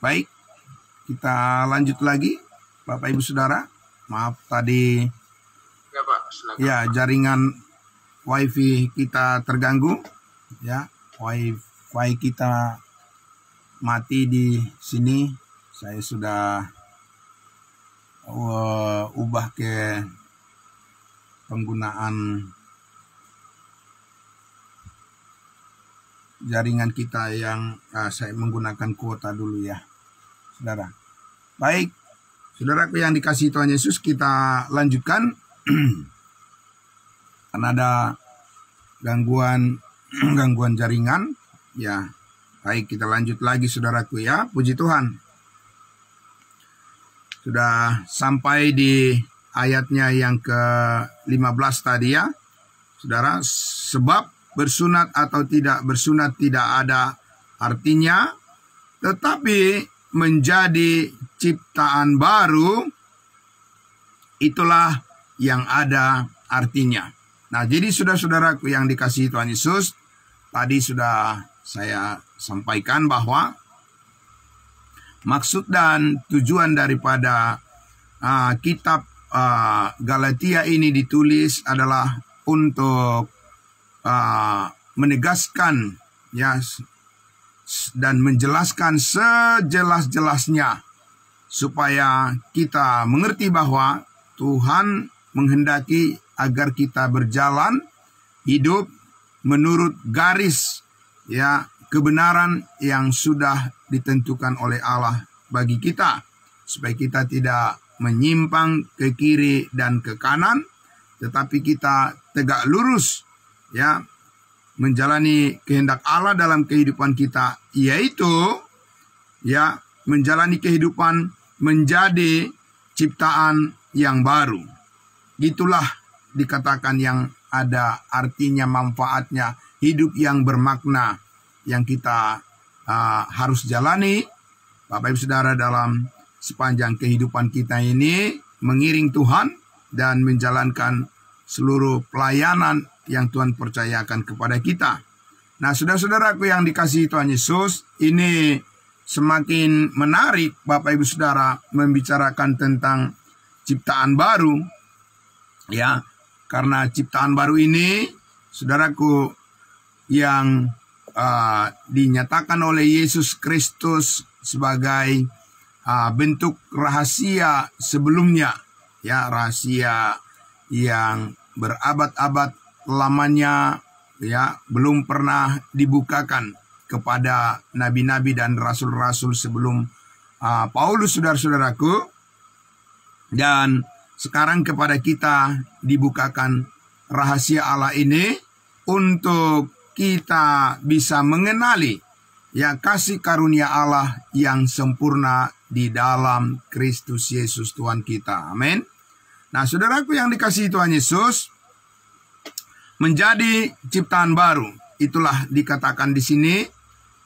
Baik, kita lanjut lagi, Bapak Ibu Saudara. Maaf tadi Ya Pak, silakan. ya jaringan WiFi kita terganggu, ya WiFi kita mati di sini. Saya sudah ubah ke penggunaan jaringan kita yang saya menggunakan kuota dulu ya, saudara. Baik, saudaraku yang dikasihi Tuhan Yesus, kita lanjutkan. Karena ada gangguan jaringan ya. Baik, kita lanjut lagi saudaraku ya. Puji Tuhan. Sudah sampai di ayatnya yang ke-15 tadi ya, saudara. Sebab bersunat atau tidak bersunat tidak ada artinya, tetapi menjadi ciptaan baru itulah yang ada artinya. Nah, jadi saudara-saudaraku yang dikasihi Tuhan Yesus, tadi sudah saya sampaikan bahwa maksud dan tujuan daripada kitab Galatia ini ditulis adalah untuk menegaskan ya dan menjelaskan sejelas-jelasnya supaya kita mengerti bahwa Tuhan menghendaki agar kita berjalan hidup menurut garis ya kebenaran yang sudah ditentukan oleh Allah bagi kita, supaya kita tidak menyimpang ke kiri dan ke kanan, tetapi kita tegak lurus ya menjalani kehendak Allah dalam kehidupan kita, yaitu ya menjalani kehidupan menjadi ciptaan yang baru. Itulah dikatakan yang ada artinya, manfaatnya, hidup yang bermakna yang kita harus jalani, Bapak Ibu Saudara, dalam sepanjang kehidupan kita ini, mengiring Tuhan dan menjalankan seluruh pelayanan yang Tuhan percayakan kepada kita. Nah, saudara-saudaraku yang dikasihi Tuhan Yesus, ini semakin menarik Bapak Ibu Saudara membicarakan tentang ciptaan baru ya, karena ciptaan baru ini saudaraku yang dinyatakan oleh Yesus Kristus sebagai bentuk rahasia sebelumnya ya, rahasia yang berabad-abad lamanya ya belum pernah dibukakan kepada nabi-nabi dan rasul-rasul sebelum Paulus, saudara-saudaraku. Dan sekarang kepada kita dibukakan rahasia Allah ini untuk kita bisa mengenali ya kasih karunia Allah yang sempurna di dalam Kristus Yesus Tuhan kita. Amin. Nah, saudaraku yang dikasihi Tuhan Yesus, menjadi ciptaan baru, itulah dikatakan di sini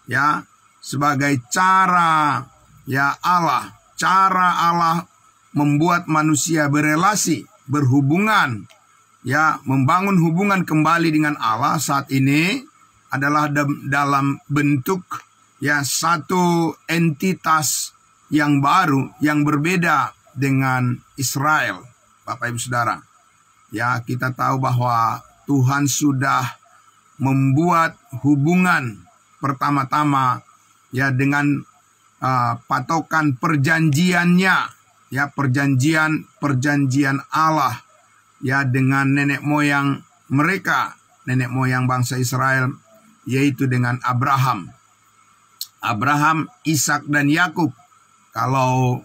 ya sebagai cara Allah membuat manusia berelasi, berhubungan ya, membangun hubungan kembali dengan Allah saat ini adalah dalam bentuk ya satu entitas yang baru, yang berbeda dengan Israel, Bapak Ibu Saudara. Ya, kita tahu bahwa Tuhan sudah membuat hubungan pertama-tama ya dengan patokan perjanjiannya ya, perjanjian Allah ya dengan nenek moyang mereka, nenek moyang bangsa Israel, yaitu dengan Abraham, Ishak dan Yakub. Kalau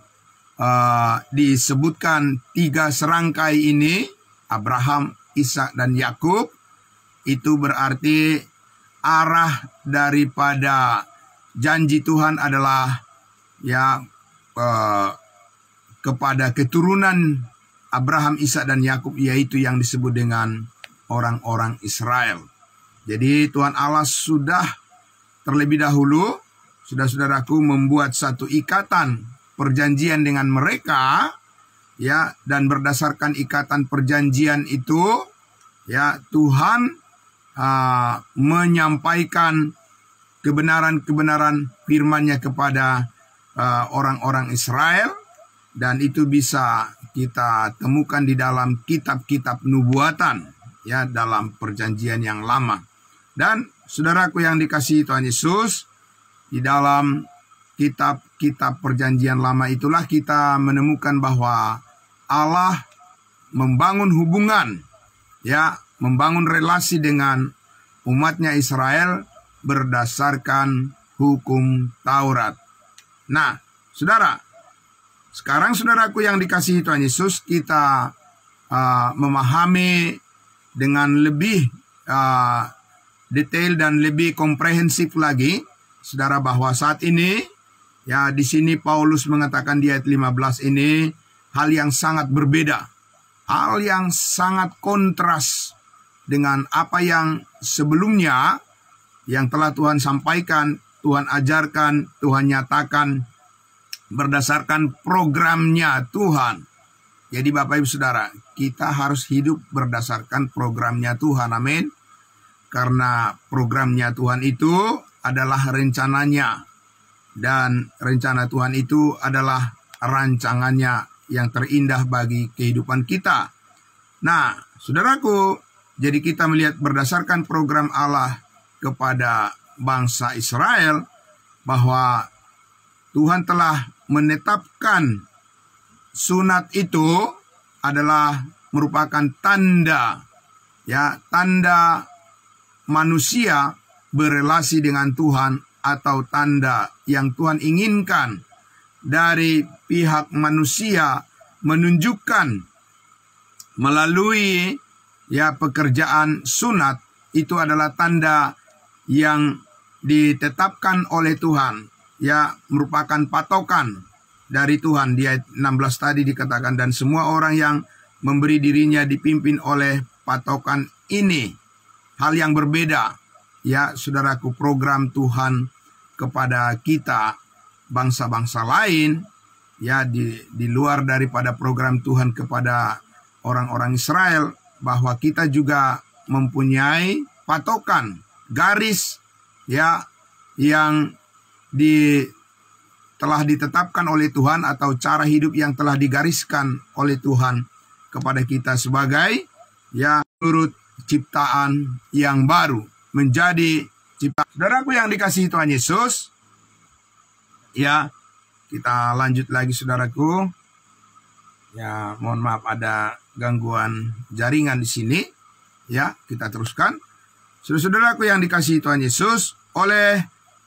disebutkan 3 serangkai ini, Abraham, Ishak dan Yakub, itu berarti arah daripada janji Tuhan adalah ya kepada keturunan Abraham, Ishak dan Yakub, yaitu yang disebut dengan orang-orang Israel. Jadi Tuhan Allah sudah terlebih dahulu, saudara-saudaraku, membuat satu ikatan perjanjian dengan mereka ya, dan berdasarkan ikatan perjanjian itu ya Tuhan menyampaikan kebenaran-kebenaran firman-Nya kepada orang-orang Israel, dan itu bisa kita temukan di dalam kitab-kitab nubuatan, ya, dalam perjanjian yang lama. Dan saudaraku yang dikasihi Tuhan Yesus, di dalam kitab-kitab perjanjian lama itulah kita menemukan bahwa Allah membangun hubungan, ya, membangun relasi dengan umatnya Israel berdasarkan hukum Taurat. Nah, saudara, sekarang saudaraku yang dikasihi Tuhan Yesus, kita memahami dengan lebih detail dan lebih komprehensif lagi, saudara, bahwa saat ini, ya, di sini Paulus mengatakan di ayat 15 ini hal yang sangat berbeda, hal yang sangat kontras dengan apa yang sebelumnya yang telah Tuhan sampaikan, Tuhan ajarkan, Tuhan nyatakan berdasarkan programnya Tuhan. Jadi Bapak Ibu Saudara, kita harus hidup berdasarkan programnya Tuhan, amin. Karena programnya Tuhan itu adalah rencananya, dan rencana Tuhan itu adalah rancangannya yang terindah bagi kehidupan kita. Nah, saudaraku, jadi kita melihat berdasarkan program Allah kepada bangsa Israel bahwa Tuhan telah menetapkan sunat itu adalah merupakan tanda, ya, tanda manusia berelasi dengan Tuhan, atau tanda yang Tuhan inginkan dari pihak manusia menunjukkan melalui, ya, pekerjaan sunat. Itu adalah tanda yang ditetapkan oleh Tuhan, ya, merupakan patokan dari Tuhan. Di ayat 16 tadi dikatakan, dan semua orang yang memberi dirinya dipimpin oleh patokan ini. Hal yang berbeda, ya, saudaraku, program Tuhan kepada kita bangsa-bangsa lain, ya, di luar daripada program Tuhan kepada orang-orang Israel, bahwa kita juga mempunyai patokan, garis, ya, yang telah ditetapkan oleh Tuhan, atau cara hidup yang telah digariskan oleh Tuhan kepada kita sebagai, ya, menurut ciptaan yang baru, menjadi ciptaan. Saudaraku yang dikasihi Tuhan Yesus, ya, kita lanjut lagi saudaraku. Ya, mohon maaf ada gangguan jaringan di sini. Ya, kita teruskan. Saudara-saudaraku yang dikasihi Tuhan Yesus,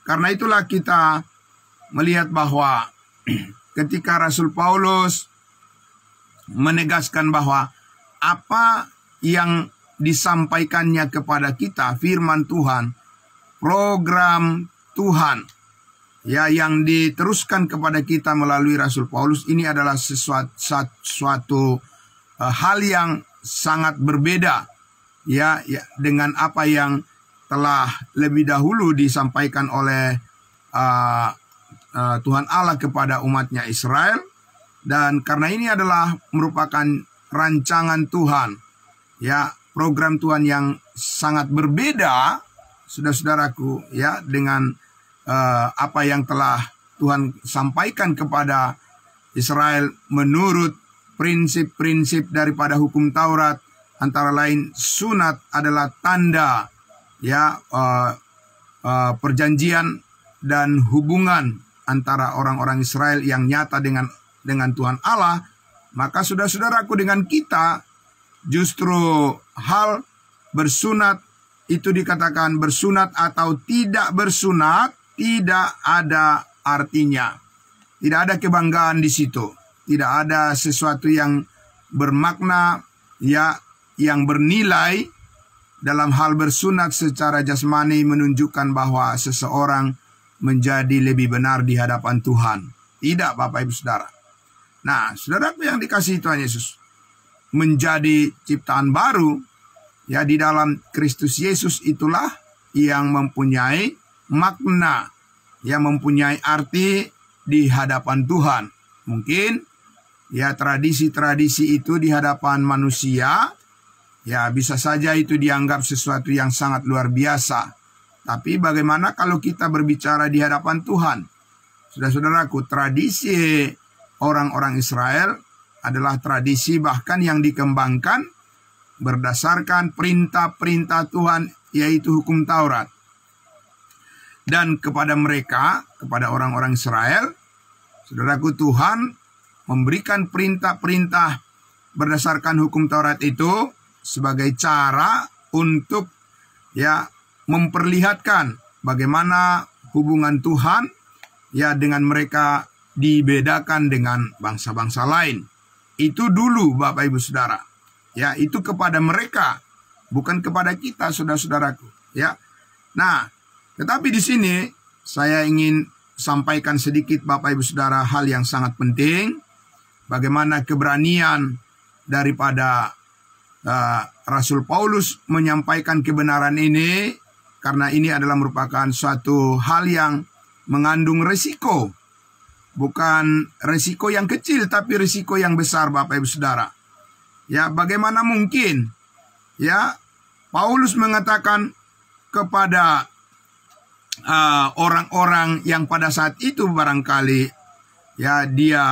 karena itulah kita melihat bahwa ketika Rasul Paulus menegaskan bahwa apa yang disampaikannya kepada kita, firman Tuhan, program Tuhan, ya, yang diteruskan kepada kita melalui Rasul Paulus, ini adalah suatu hal yang sangat berbeda, ya, dengan apa yang telah lebih dahulu disampaikan oleh Tuhan Allah kepada umatnya Israel. Dan karena ini adalah merupakan rancangan Tuhan, ya, program Tuhan yang sangat berbeda, saudara-saudaraku, ya, dengan apa yang telah Tuhan sampaikan kepada Israel menurut prinsip-prinsip daripada hukum Taurat. Antara lain sunat adalah tanda, ya, perjanjian dan hubungan antara orang-orang Israel yang nyata dengan Tuhan Allah. Maka saudara-saudaraku, dengan kita justru hal bersunat itu dikatakan bersunat atau tidak bersunat tidak ada artinya. Tidak ada kebanggaan di situ. Tidak ada sesuatu yang bermakna, ya, yang bernilai dalam hal bersunat secara jasmani menunjukkan bahwa seseorang menjadi lebih benar di hadapan Tuhan. Tidak, Bapak Ibu Saudara. Nah, saudaraku yang dikasihi Tuhan Yesus, menjadi ciptaan baru, ya, di dalam Kristus Yesus itulah yang mempunyai makna, yang mempunyai arti di hadapan Tuhan. Mungkin, ya, tradisi-tradisi itu di hadapan manusia, ya, bisa saja itu dianggap sesuatu yang sangat luar biasa. Tapi bagaimana kalau kita berbicara di hadapan Tuhan? Saudara-saudaraku, tradisi orang-orang Israel adalah tradisi bahkan yang dikembangkan berdasarkan perintah-perintah Tuhan, yaitu hukum Taurat. Dan kepada mereka, kepada orang-orang Israel, saudaraku, Tuhan memberikan perintah-perintah berdasarkan hukum Taurat itu sebagai cara untuk memperlihatkan bagaimana hubungan Tuhan dengan mereka dibedakan dengan bangsa-bangsa lain. Itu dulu Bapak Ibu Saudara. Itu kepada mereka, bukan kepada kita, saudara-saudaraku. Nah, tetapi di sini saya ingin sampaikan sedikit Bapak Ibu Saudara hal yang sangat penting. Bagaimana keberanian daripada Rasul Paulus menyampaikan kebenaran ini, karena ini adalah merupakan suatu hal yang mengandung resiko. Bukan resiko yang kecil, tapi resiko yang besar Bapak Ibu Saudara. Bagaimana mungkin Paulus mengatakan kepada orang-orang yang pada saat itu barangkali dia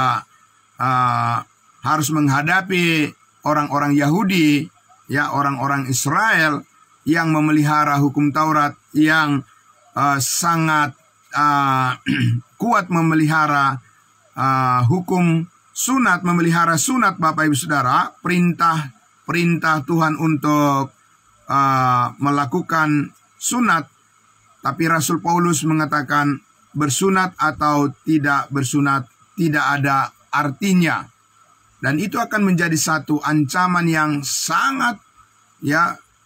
harus menghadapi orang-orang Yahudi, orang-orang Israel yang memelihara hukum Taurat, yang sangat kuat memelihara hukum sunat, memelihara sunat Bapak Ibu Saudara, perintah Tuhan untuk melakukan sunat. Tapi Rasul Paulus mengatakan bersunat atau tidak bersunat tidak ada artinya. Dan itu akan menjadi satu ancaman yang sangat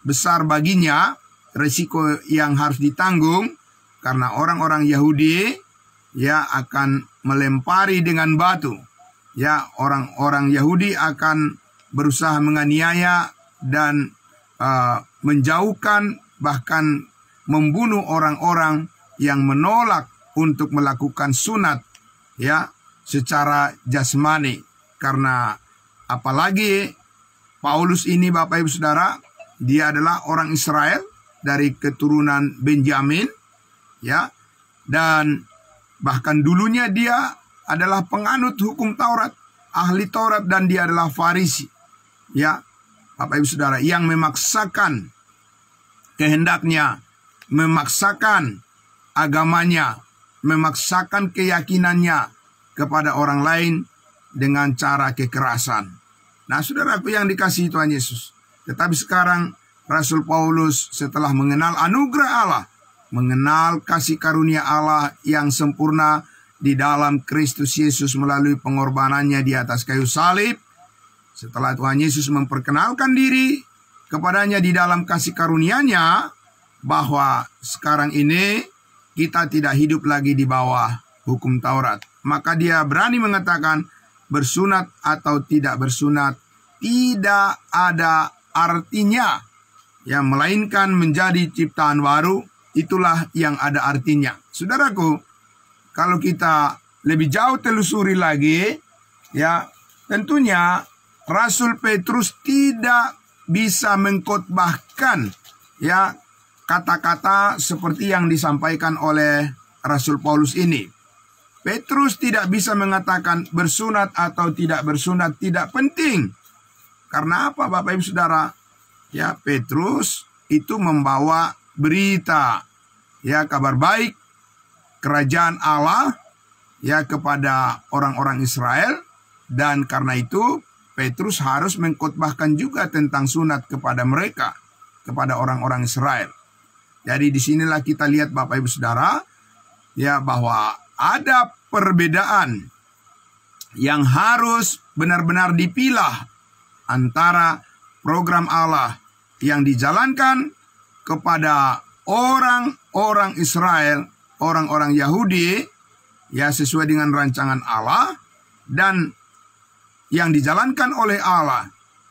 besar baginya, resiko yang harus ditanggung, karena orang-orang Yahudi akan melempari dengan batu. Orang-orang Yahudi akan berusaha menganiaya dan menjauhkan, bahkan membunuh orang-orang yang menolak untuk melakukan sunat secara jasmani. Karena apalagi Paulus ini Bapak Ibu Saudara, dia adalah orang Israel dari keturunan Benjamin, dan bahkan dulunya dia adalah penganut hukum Taurat, ahli Taurat, dan dia adalah Farisi. Bapak Ibu Saudara, yang memaksakan kehendaknya, memaksakan agamanya, memaksakan keyakinannya kepada orang lain dengan cara kekerasan. Nah, saudaraku yang dikasihi Tuhan Yesus, tetapi sekarang Rasul Paulus setelah mengenal anugerah Allah, mengenal kasih karunia Allah yang sempurna di dalam Kristus Yesus melalui pengorbanannya di atas kayu salib, setelah Tuhan Yesus memperkenalkan diri kepadanya di dalam kasih karunia-Nya, bahwa sekarang ini kita tidak hidup lagi di bawah hukum Taurat, maka dia berani mengatakan bersunat atau tidak bersunat tidak ada artinya, melainkan menjadi ciptaan baru, itulah yang ada artinya. Saudaraku, kalau kita lebih jauh telusuri lagi, tentunya Rasul Petrus tidak bisa mengkhotbahkan kata-kata seperti yang disampaikan oleh Rasul Paulus ini. Petrus tidak bisa mengatakan bersunat atau tidak bersunat tidak penting. Karena apa Bapak Ibu Saudara? Petrus itu membawa berita, kabar baik kerajaan Allah kepada orang-orang Israel, dan karena itu Petrus harus mengkhotbahkan juga tentang sunat kepada mereka, kepada orang-orang Israel. Jadi disinilah kita lihat Bapak Ibu Saudara, bahwa ada perbedaan yang harus benar-benar dipilah antara program Allah yang dijalankan kepada orang-orang Israel, orang-orang Yahudi, sesuai dengan rancangan Allah, dan yang dijalankan oleh Allah,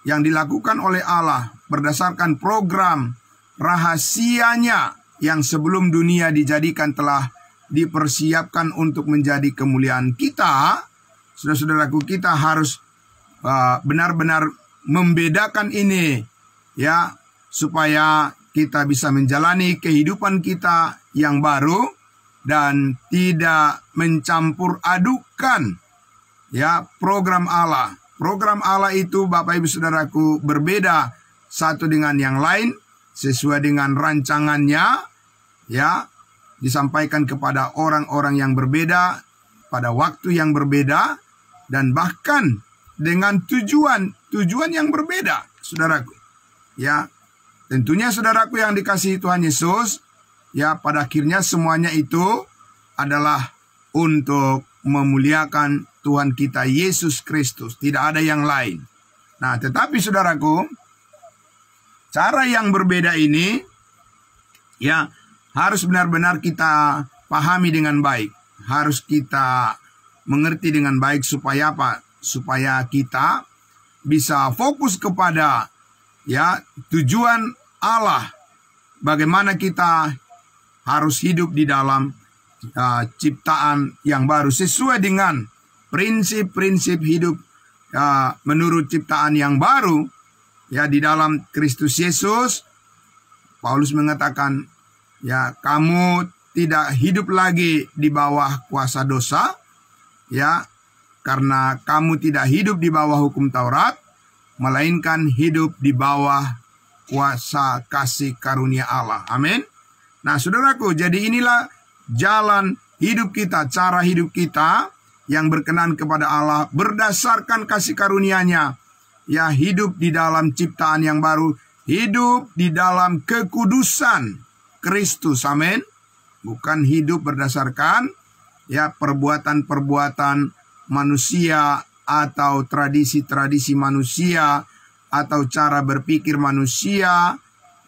yang dilakukan oleh Allah berdasarkan program rahasianya yang sebelum dunia dijadikan telah dipersiapkan untuk menjadi kemuliaan kita. Saudara-saudaraku, kita harus benar-benar membedakan ini, supaya kita bisa menjalani kehidupan kita yang baru, dan tidak mencampur adukan ya program Allah. Program Allah itu Bapak Ibu Saudaraku berbeda satu dengan yang lain sesuai dengan rancangannya ya, disampaikan kepada orang-orang yang berbeda pada waktu yang berbeda dan bahkan dengan tujuan yang berbeda, saudaraku. Ya, tentunya saudaraku yang dikasihi Tuhan Yesus, ya pada akhirnya semuanya itu adalah untuk memuliakan Tuhan kita Yesus Kristus, tidak ada yang lain. Nah, tetapi saudaraku, cara yang berbeda ini ya harus benar-benar kita pahami dengan baik. Harus kita mengerti dengan baik supaya apa? Supaya kita bisa fokus kepada ya tujuan Allah. Bagaimana kita harus hidup di dalam ciptaan yang baru sesuai dengan prinsip-prinsip hidup menurut ciptaan yang baru ya di dalam Kristus Yesus. Paulus mengatakan ya kamu tidak hidup lagi di bawah kuasa dosa ya, karena kamu tidak hidup di bawah hukum Taurat, melainkan hidup di bawah kuasa kasih karunia Allah. Amin. Nah, saudaraku, jadi inilah jalan hidup kita, cara hidup kita yang berkenan kepada Allah berdasarkan kasih karunia-Nya. Ya, hidup di dalam ciptaan yang baru, hidup di dalam kekudusan Kristus. Amin. Bukan hidup berdasarkan ya perbuatan-perbuatan manusia atau tradisi-tradisi manusia atau cara berpikir manusia,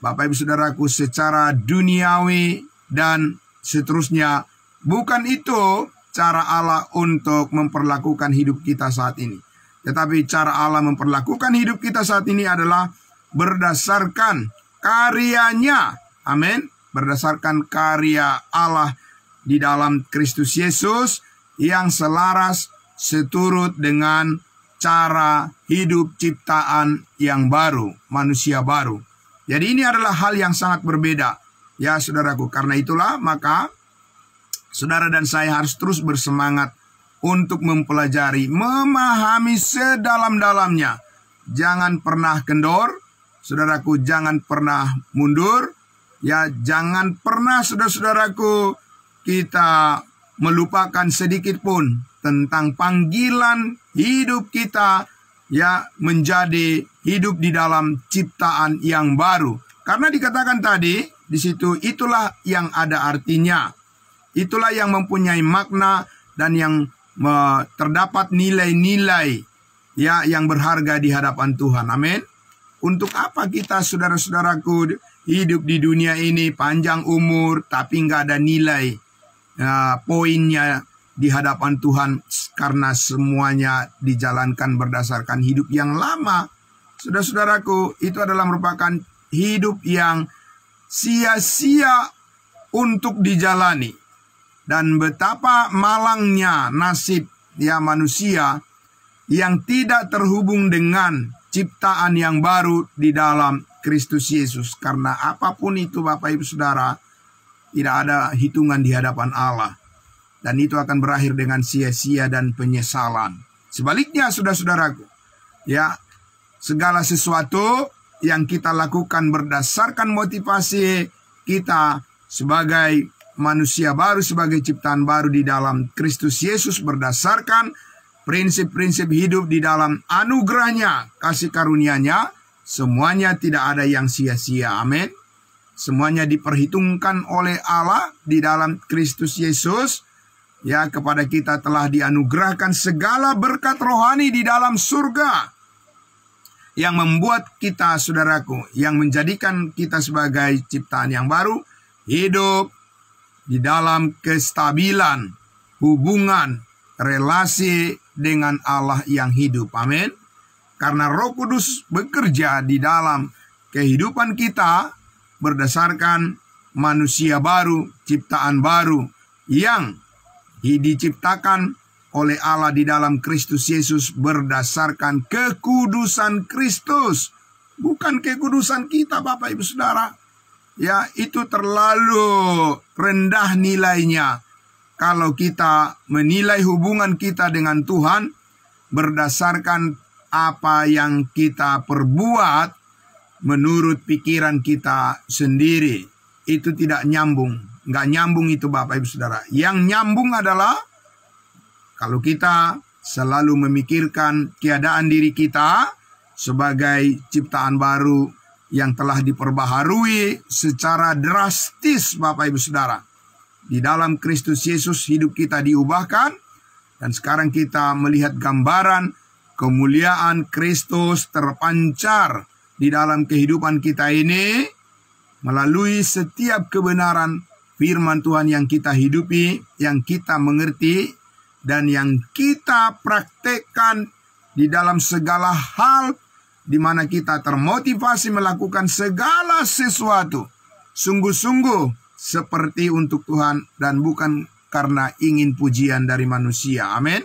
Bapak Ibu Saudaraku, secara duniawi dan seterusnya. Bukan itu cara Allah untuk memperlakukan hidup kita saat ini. Tetapi cara Allah memperlakukan hidup kita saat ini adalah berdasarkan karyanya. Amin. Berdasarkan karya Allah di dalam Kristus Yesus yang selaras seturut dengan cara hidup ciptaan yang baru, manusia baru. Jadi ini adalah hal yang sangat berbeda ya saudaraku. Karena itulah maka saudara dan saya harus terus bersemangat untuk mempelajari, memahami sedalam-dalamnya. Jangan pernah kendor, saudaraku, jangan pernah mundur. Ya, jangan pernah saudara-saudaraku kita melupakan sedikit pun tentang panggilan hidup kita ya menjadi hidup di dalam ciptaan yang baru. Karena dikatakan tadi di situ itulah yang ada artinya. Itulah yang mempunyai makna dan yang terdapat nilai-nilai ya yang berharga di hadapan Tuhan. Amin. Untuk apa kita saudara-saudaraku hidup di dunia ini panjang umur tapi nggak ada nilai poinnya di hadapan Tuhan, karena semuanya dijalankan berdasarkan hidup yang lama. Saudara-saudaraku, itu adalah merupakan hidup yang sia-sia untuk dijalani. Dan betapa malangnya nasib ya manusia yang tidak terhubung dengan ciptaan yang baru di dalam Kristus Yesus. Karena apapun itu Bapak Ibu Saudara, tidak ada hitungan di hadapan Allah. Dan itu akan berakhir dengan sia-sia dan penyesalan. Sebaliknya saudara-saudaraku, ya segala sesuatu yang kita lakukan berdasarkan motivasi kita sebagai manusia baru, sebagai ciptaan baru di dalam Kristus Yesus, berdasarkan prinsip-prinsip hidup di dalam anugerahnya, kasih karunia-Nya, semuanya tidak ada yang sia-sia. Amin. Semuanya diperhitungkan oleh Allah di dalam Kristus Yesus. Ya, kepada kita telah dianugerahkan segala berkat rohani di dalam surga. Yang membuat kita, saudaraku, yang menjadikan kita sebagai ciptaan yang baru, hidup di dalam kestabilan hubungan relasi dengan Allah yang hidup. Amin. Karena Roh Kudus bekerja di dalam kehidupan kita berdasarkan manusia baru, ciptaan baru yang diciptakan oleh Allah di dalam Kristus Yesus berdasarkan kekudusan Kristus. Bukan kekudusan kita Bapak Ibu Saudara. ya itu terlalu rendah nilainya kalau kita menilai hubungan kita dengan Tuhan berdasarkan apa yang kita perbuat menurut pikiran kita sendiri. Itu tidak nyambung. Nggak nyambung itu Bapak Ibu Saudara. Yang nyambung adalah kalau kita selalu memikirkan keadaan diri kita sebagai ciptaan baru yang telah diperbaharui secara drastis Bapak Ibu Saudara. Di dalam Kristus Yesus hidup kita diubahkan dan sekarang kita melihat gambaran kemuliaan Kristus terpancar di dalam kehidupan kita ini melalui setiap kebenaran firman Tuhan yang kita hidupi, yang kita mengerti, dan yang kita praktekkan di dalam segala hal, di mana kita termotivasi melakukan segala sesuatu sungguh-sungguh seperti untuk Tuhan dan bukan karena ingin pujian dari manusia. Amin.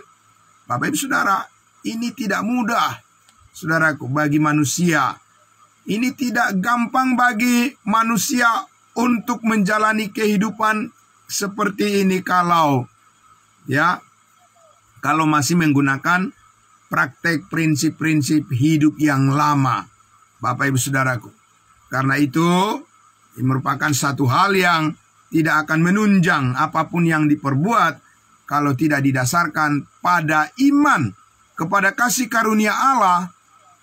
Bapak Ibu Saudara, ini tidak mudah, saudaraku, bagi manusia. Ini tidak gampang bagi manusia untuk menjalani kehidupan seperti ini kalau masih menggunakan praktek prinsip-prinsip hidup yang lama, Bapak Ibu Saudaraku. Karena itu merupakan satu hal yang tidak akan menunjang apapun yang diperbuat kalau tidak didasarkan pada iman kepada kasih karunia Allah.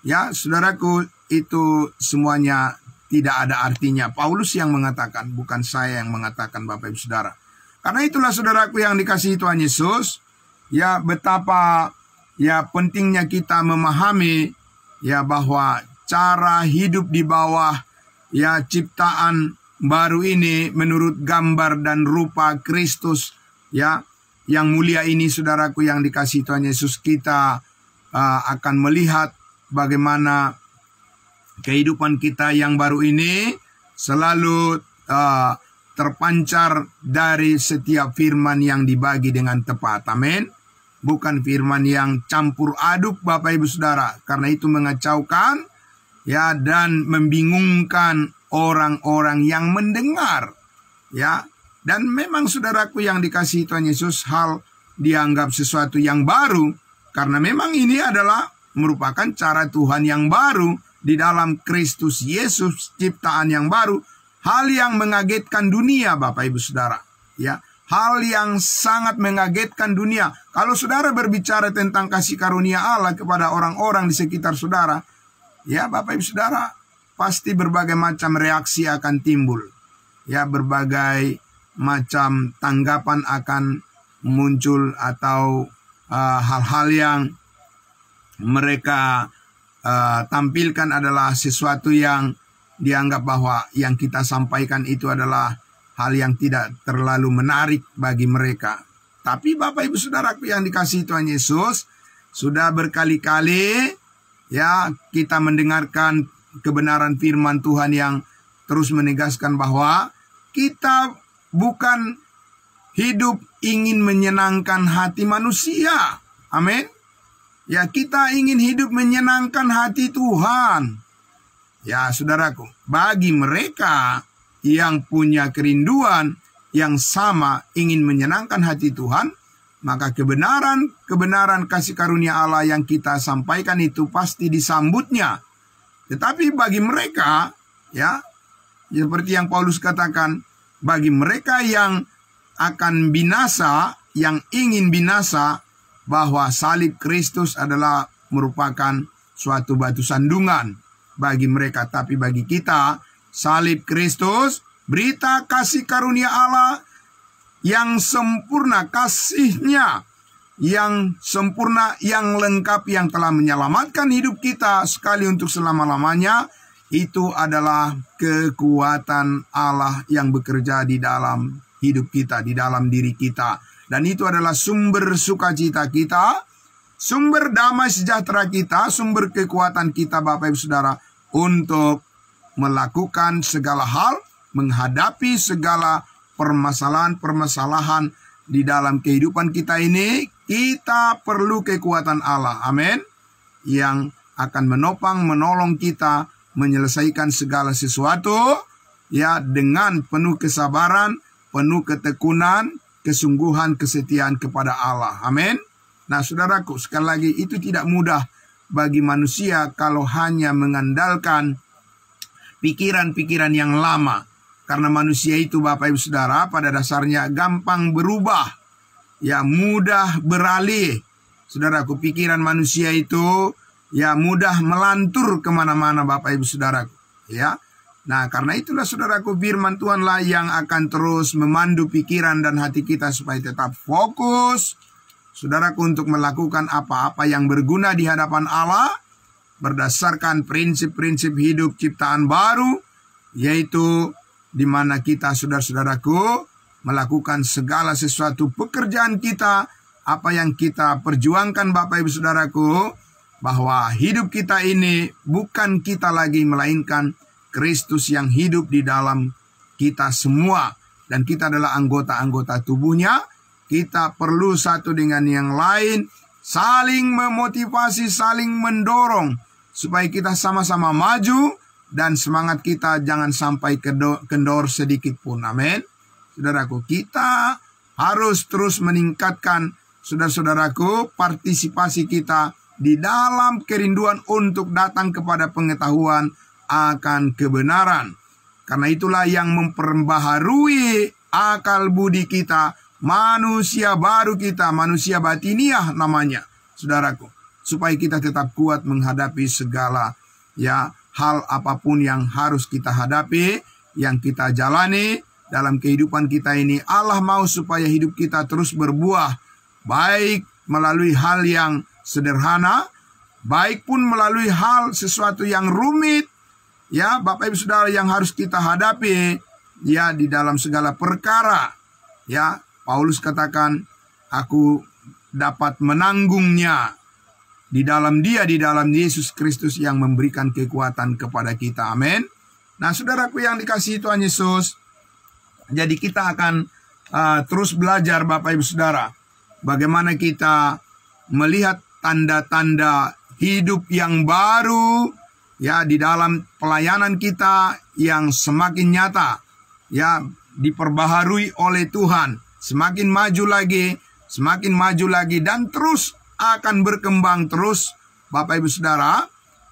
Ya, saudaraku, itu semuanya tidak ada artinya. Paulus yang mengatakan, bukan saya yang mengatakan, Bapak Ibu Saudara. Karena itulah saudaraku yang dikasihi Tuhan Yesus, ya betapa ya pentingnya kita memahami ya bahwa cara hidup di bawah ya ciptaan baru ini menurut gambar dan rupa Kristus ya yang mulia ini, saudaraku yang dikasihi Tuhan Yesus, kita akan melihat bagaimana kehidupan kita yang baru ini selalu terpancar dari setiap firman yang dibagi dengan tepat. Amin. Bukan firman yang campur aduk, Bapak Ibu Saudara, karena itu mengacaukan ya dan membingungkan orang-orang yang mendengar ya. Dan memang saudaraku yang dikasihi Tuhan Yesus, hal dianggap sesuatu yang baru karena memang ini adalah merupakan cara Tuhan yang baru di dalam Kristus Yesus, ciptaan yang baru, hal yang mengagetkan dunia, Bapak Ibu Saudara ya. Hal yang sangat mengagetkan dunia. Kalau saudara berbicara tentang kasih karunia Allah kepada orang-orang di sekitar saudara, ya Bapak Ibu Saudara, pasti berbagai macam reaksi akan timbul. Ya, berbagai macam tanggapan akan muncul atau hal-hal yang mereka tampilkan adalah sesuatu yang dianggap bahwa yang kita sampaikan itu adalah hal yang tidak terlalu menarik bagi mereka. Tapi Bapak Ibu Saudaraku yang dikasihi Tuhan Yesus, sudah berkali-kali ya kita mendengarkan kebenaran firman Tuhan yang terus menegaskan bahwa kita bukan hidup ingin menyenangkan hati manusia. Amin. Ya, kita ingin hidup menyenangkan hati Tuhan. Ya, saudaraku, bagi mereka yang punya kerinduan yang sama ingin menyenangkan hati Tuhan, maka kebenaran kasih karunia Allah yang kita sampaikan itu pasti disambutnya. Tetapi bagi mereka, ya, seperti yang Paulus katakan, bagi mereka yang akan binasa, yang ingin binasa, bahwa salib Kristus adalah merupakan suatu batu sandungan bagi mereka. Tapi bagi kita, salib Kristus, berita kasih karunia Allah yang sempurna, kasihnya yang sempurna, yang lengkap, yang telah menyelamatkan hidup kita sekali untuk selama-lamanya. Itu adalah kekuatan Allah yang bekerja di dalam hidup kita, di dalam diri kita. Dan itu adalah sumber sukacita kita, sumber damai sejahtera kita, sumber kekuatan kita, Bapak Ibu Saudara, untuk melakukan segala hal, menghadapi segala permasalahan-permasalahan di dalam kehidupan kita ini. Kita perlu kekuatan Allah, amin, yang akan menopang, menolong kita menyelesaikan segala sesuatu ya, dengan penuh kesabaran, penuh ketekunan, kesungguhan, kesetiaan kepada Allah. Amin. Nah, saudaraku, sekali lagi itu tidak mudah bagi manusia kalau hanya mengandalkan pikiran-pikiran yang lama. Karena manusia itu, Bapak Ibu Saudara, pada dasarnya gampang berubah, ya, mudah beralih. Saudaraku, pikiran manusia itu ya mudah melantur kemana-mana, Bapak Ibu Saudaraku, ya. Nah, karena itulah saudaraku, firman Tuhanlah yang akan terus memandu pikiran dan hati kita supaya tetap fokus, saudaraku, untuk melakukan apa-apa yang berguna di hadapan Allah berdasarkan prinsip-prinsip hidup ciptaan baru, yaitu di mana kita, saudara-saudaraku, melakukan segala sesuatu pekerjaan kita, apa yang kita perjuangkan, Bapak Ibu Saudaraku, bahwa hidup kita ini bukan kita lagi, melainkan Kristus yang hidup di dalam kita semua. Dan kita adalah anggota-anggota tubuhnya. Kita perlu satu dengan yang lain, saling memotivasi, saling mendorong, supaya kita sama-sama maju, dan semangat kita jangan sampai kendor sedikit pun. Amin. Saudaraku, kita harus terus meningkatkan, saudara-saudaraku, partisipasi kita di dalam kerinduan untuk datang kepada pengetahuan akan kebenaran. Karena itulah yang memperbaharui akal budi kita, manusia baru kita, manusia batiniah namanya, saudaraku, supaya kita tetap kuat menghadapi segala, ya, hal apapun yang harus kita hadapi, yang kita jalani dalam kehidupan kita ini. Allah mau supaya hidup kita terus berbuah, baik melalui hal yang sederhana, baik pun melalui hal sesuatu yang rumit, ya, Bapak Ibu Saudara, yang harus kita hadapi, ya, di dalam segala perkara. Ya, Paulus katakan, aku dapat menanggungnya di dalam Dia, di dalam Yesus Kristus yang memberikan kekuatan kepada kita. Amin. Nah, saudaraku yang dikasihi Tuhan Yesus, jadi kita akan terus belajar, Bapak Ibu Saudara, bagaimana kita melihat tanda-tanda hidup yang baru, ya, di dalam pelayanan kita yang semakin nyata, ya, diperbaharui oleh Tuhan, semakin maju lagi, dan terus akan berkembang terus, Bapak Ibu Saudara,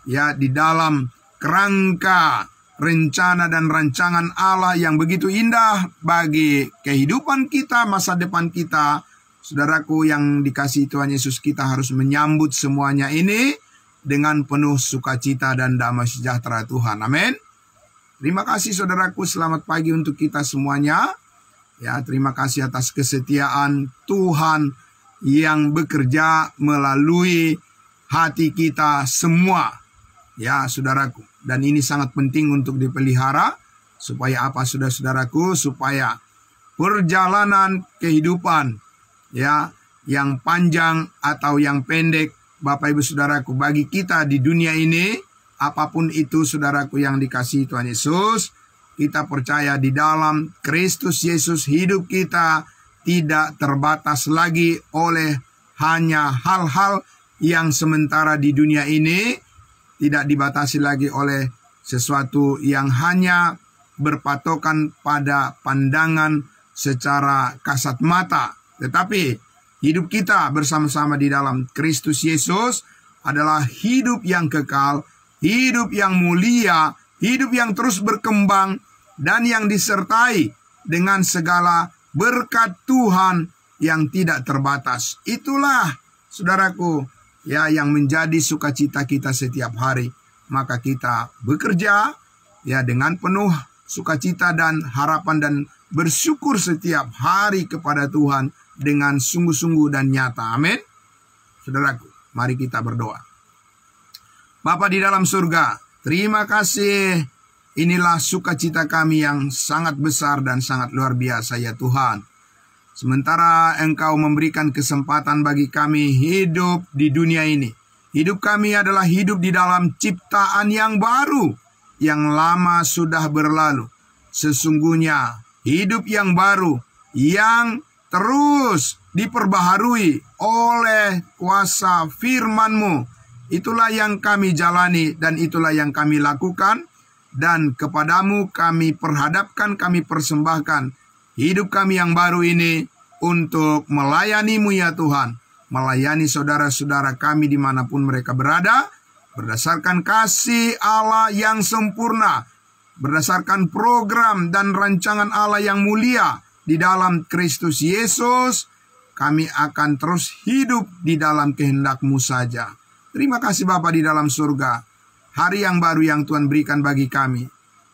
ya, di dalam kerangka rencana dan rancangan Allah yang begitu indah bagi kehidupan kita, masa depan kita. Saudaraku yang dikasihi Tuhan Yesus, kita harus menyambut semuanya ini dengan penuh sukacita dan damai sejahtera Tuhan. Amin. Terima kasih saudaraku, selamat pagi untuk kita semuanya. Ya, terima kasih atas kesetiaan Tuhan yang bekerja melalui hati kita semua, ya, saudaraku. Dan ini sangat penting untuk dipelihara, supaya apa, saudara-saudaraku, supaya perjalanan kehidupan, ya, yang panjang atau yang pendek, Bapak Ibu Saudaraku, bagi kita di dunia ini, apapun itu, saudaraku yang dikasihi Tuhan Yesus, kita percaya di dalam Kristus Yesus hidup kita tidak terbatas lagi oleh hanya hal-hal yang sementara di dunia ini, tidak dibatasi lagi oleh sesuatu yang hanya berpatokan pada pandangan secara kasat mata. Tetapi hidup kita bersama-sama di dalam Kristus Yesus adalah hidup yang kekal, hidup yang mulia, hidup yang terus berkembang, dan yang disertai dengan segala berkat Tuhan yang tidak terbatas. Itulah, saudaraku, ya, yang menjadi sukacita kita setiap hari. Maka kita bekerja, ya, dengan penuh sukacita dan harapan, dan bersyukur setiap hari kepada Tuhan dengan sungguh-sungguh dan nyata. Amin. Saudaraku, mari kita berdoa. Bapa di dalam surga, terima kasih. Inilah sukacita kami yang sangat besar dan sangat luar biasa, ya Tuhan. Sementara Engkau memberikan kesempatan bagi kami hidup di dunia ini. Hidup kami adalah hidup di dalam ciptaan yang baru, yang lama sudah berlalu. Sesungguhnya hidup yang baru, yang terus diperbaharui oleh kuasa firman-Mu. Itulah yang kami jalani dan itulah yang kami lakukan. Dan kepadamu kami perhadapkan, kami persembahkan hidup kami yang baru ini untuk melayani-Mu ya Tuhan. Melayani saudara-saudara kami dimanapun mereka berada, berdasarkan kasih Allah yang sempurna, berdasarkan program dan rancangan Allah yang mulia di dalam Kristus Yesus. Kami akan terus hidup di dalam kehendak-Mu saja. Terima kasih Bapa di dalam surga. Hari yang baru yang Tuhan berikan bagi kami,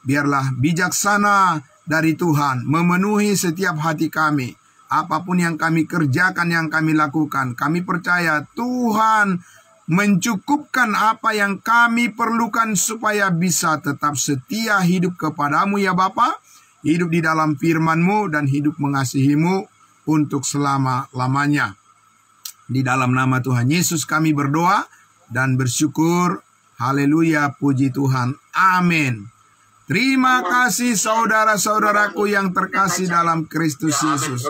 biarlah bijaksana dari Tuhan memenuhi setiap hati kami. Apapun yang kami kerjakan, yang kami lakukan, kami percaya Tuhan mencukupkan apa yang kami perlukan supaya bisa tetap setia hidup kepadamu ya Bapa, hidup di dalam firman-Mu dan hidup mengasihi-Mu untuk selama-lamanya. Di dalam nama Tuhan Yesus kami berdoa dan bersyukur. Haleluya, puji Tuhan. Amin. Terima kasih saudara-saudaraku yang terkasih dalam Kristus Yesus.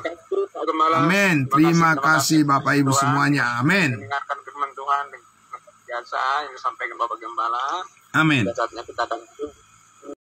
Amin. Terima kasih Bapak Ibu semuanya. Amin. Mendengarkan firman Tuhan biasa yang disampaikan Bapak Gembala. Amin. Saatnya kita akan